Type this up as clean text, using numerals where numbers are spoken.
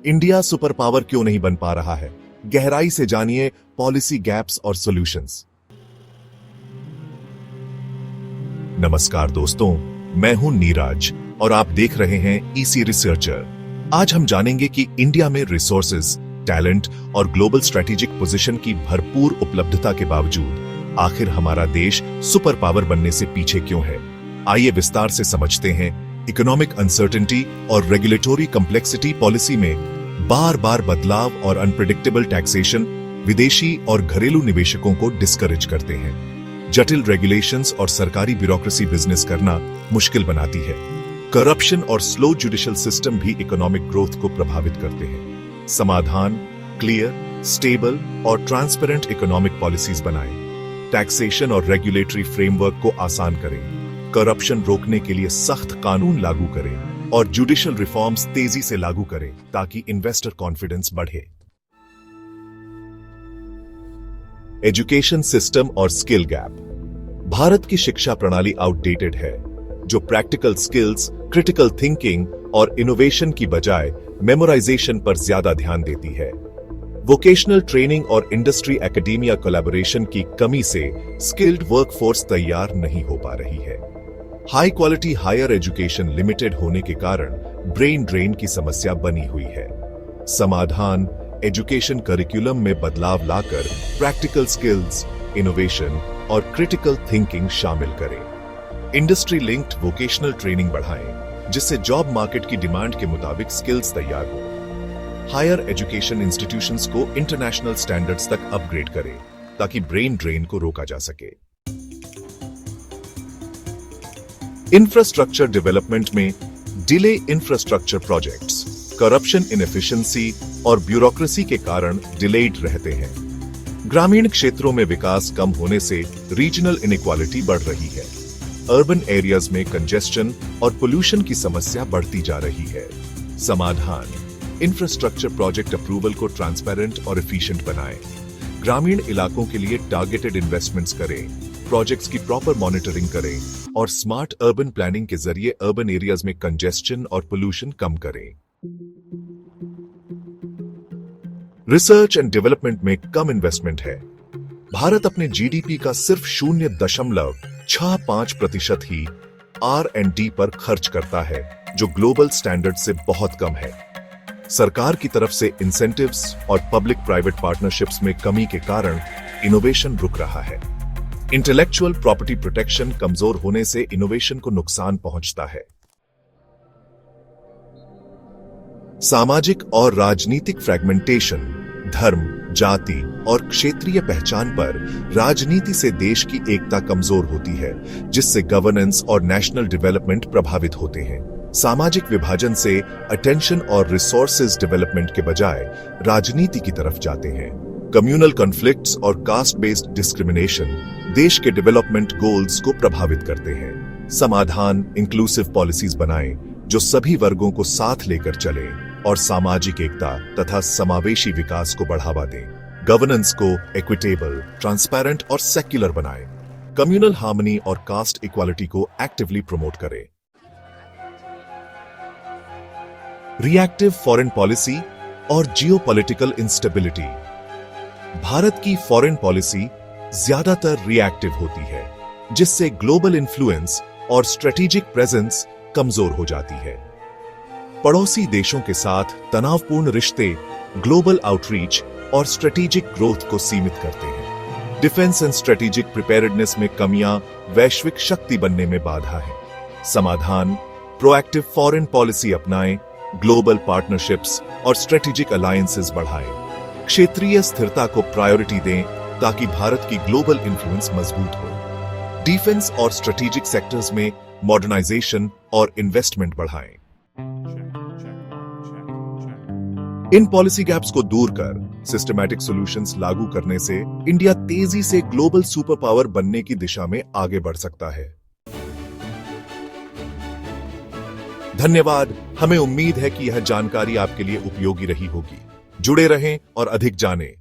India super power क्यों नहीं बन पा रहा है? गहराई से जानिए पॉलिसी गैप्स और सॉल्यूशंस। नमस्कार दोस्तों, मैं हूं नीरज और आप देख रहे हैं ईसी रिसर्चर। आज हम जानेंगे कि इंडिया में रिसोर्सेज, टैलेंट और ग्लोबल स्ट्रेटेजिक पोजीशन की भरपूर उपलब्धता के बावजूद आखिर हमारा देश सुपर पावर बनने से पीछे क्यों है। आइए विस्तार से समझते हैं। इकोनॉमिक अनसर्टेनिटी और रेगुलेटरी कॉम्प्लेक्सिटी पॉलिसी में बार बार बदलाव और अनप्रेडिक्टेबल टैक्सेशन विदेशी और घरेलू निवेशकों को डिस्करेज करते हैं। जटिल रेगुलेशंस और सरकारी ब्यूरोक्रेसी बिजनेस करना मुश्किल बनाती है। करप्शन और स्लो जुडिशियल सिस्टम भी इकोनॉमिक ग्रोथ को प्रभावित करते हैं। समाधान: क्लियर, स्टेबल और ट्रांसपेरेंट इकोनॉमिक पॉलिसीज बनाएं। टैक्सेशन और रेगुलेटरी फ्रेमवर्क को आसान करें। करप्शन रोकने के लिए सख्त कानून लागू करें और जुडिशियल रिफॉर्म्स तेजी से लागू करें ताकि इन्वेस्टर कॉन्फिडेंस बढ़े। एजुकेशन सिस्टम और स्किल गैप। भारत की शिक्षा प्रणाली आउटडेटेड है, जो प्रैक्टिकल स्किल्स, क्रिटिकल थिंकिंग और इनोवेशन की बजाय मेमोराइजेशन पर ज्यादा ध्यान देती है। वोकेशनल ट्रेनिंग और इंडस्ट्री एकेडेमिया कोलैबोरेशन की कमी से स्किल्ड वर्कफोर्स तैयार नहीं हो पा रही है। High quality higher education limited होने के कारण ब्रेन ड्रेन की समस्या बनी हुई है। समाधान: एजुकेशन करिकुलम में बदलाव लाकर प्रैक्टिकल स्किल्स, इनोवेशन और क्रिटिकल थिंकिंग शामिल करें। इंडस्ट्री लिंक्ड वोकेशनल ट्रेनिंग बढ़ाएं, जिससे जॉब मार्केट की डिमांड के मुताबिक स्किल्स तैयार हो। हायर एजुकेशन इंस्टीट्यूशंस को इंटरनेशनल स्टैंडर्ड्स तक अपग्रेड करें ताकि ब्रेन ड्रेन को रोका जा सके। इंफ्रास्ट्रक्चर डेवलपमेंट में delay infrastructure projects, corruption, inefficiency और ब्यूरोक्रेसी के कारण डिलेड रहते हैं। ग्रामीण क्षेत्रों में विकास कम होने से रीजनल इनइक्वालिटी बढ़ रही है। अर्बन एरियाज में कंजेस्शन और पोल्यूशन की समस्या बढ़ती जा रही है। समाधान: इंफ्रास्ट्रक्चर प्रोजेक्ट अप्रूवल को ट्रांसपेरेंट और एफिशिएंट बनाएं। ग्रामीण इलाकों के लिए टारगेटेड इन्वेस्टमेंट्स करें, प्रोजेक्ट्स की प्रॉपर मॉनिटरिंग करें और स्मार्ट अर्बन प्लानिंग के जरिए अर्बन एरियाज में कंजेस्शन और पोल्यूशन कम करें। रिसर्च एंड डेवलपमेंट में कम इन्वेस्टमेंट है। भारत अपने जीडीपी का सिर्फ 0.65% ही R&D पर खर्च करता है, जो ग्लोबल स्टैंडर्ड से बहुत कम है। सरकार की तरफ से इंसेंटिव्स और पब्लिक प्राइवेट पार्टनरशिप्स में कमी के कारण इनोवेशन रुक रहा है। इंटेलेक्चुअल प्रॉपर्टी प्रोटेक्शन कमजोर होने से इनोवेशन को नुकसान पहुंचता है। सामाजिक और राजनीतिक फ्रैगमेंटेशन, धर्म, जाति और क्षेत्रीय पहचान पर राजनीति से देश की एकता कमजोर होती है, जिससे गवर्नेंस और नेशनल डेवलपमेंट प्रभावित होते हैं। सामाजिक विभाजन से अटेंशन और रिसोर्सेज डेवलपमेंट के बजाय राजनीति की तरफ जाते हैं। कम्युनल कॉन्फ्लिक्ट्स और कास्ट बेस्ड डिस्क्रिमिनेशन देश के डेवलपमेंट गोल्स को प्रभावित करते हैं। समाधान: इंक्लूसिव पॉलिसीज बनाएं जो सभी वर्गों को साथ लेकर चले और सामाजिक एकता तथा समावेशी विकास को बढ़ावा दें। गवर्नेंस को इक्विटेबल, ट्रांसपेरेंट और सेक्युलर बनाएं। कम्युनल हार्मनी और कास्ट इक्वालिटी को एक्टिवली प्रमोट करें। रिएक्टिव फॉरेन पॉलिसी और जियोपॉलिटिकल इंस्टेबिलिटी। भारत की फॉरेन पॉलिसी ज्यादातर रिएक्टिव होती है, जिससे ग्लोबल इन्फ्लुएंस और स्ट्रेटेजिक प्रेजेंस कमजोर हो जाती है। पड़ोसी देशों के साथ तनावपूर्ण रिश्ते ग्लोबल आउटरीच और स्ट्रेटेजिक ग्रोथ को सीमित करते हैं। डिफेंस एंड स्ट्रेटेजिक प्रिपेयर्डनेस में कमियां वैश्विक शक्ति बनने में बाधा है। समाधान: प्रोएक्टिव फॉरेन पॉलिसी अपनाएं, ग्लोबल पार्टनरशिप्स और स्ट्रेटेजिक अलायंसेस बढ़ाएं। क्षेत्रीय स्थिरता को प्रायोरिटी दें ताकि भारत की ग्लोबल इन्फ्लुएंस मजबूत हो। डिफेंस और स्ट्रेटेजिक सेक्टर्स में मॉडर्नाइजेशन और इन्वेस्टमेंट बढ़ाएं। इन पॉलिसी गैप्स को दूर कर सिस्टमैटिक सॉल्यूशंस लागू करने से इंडिया तेजी से ग्लोबल सुपर पावर बनने की दिशा में आगे बढ़ सकता है। धन्यवाद। हमें उम्मीद है कि यह जानकारी आपके लिए उपयोगी रही होगी। जुड़े रहें और अधिक जानें।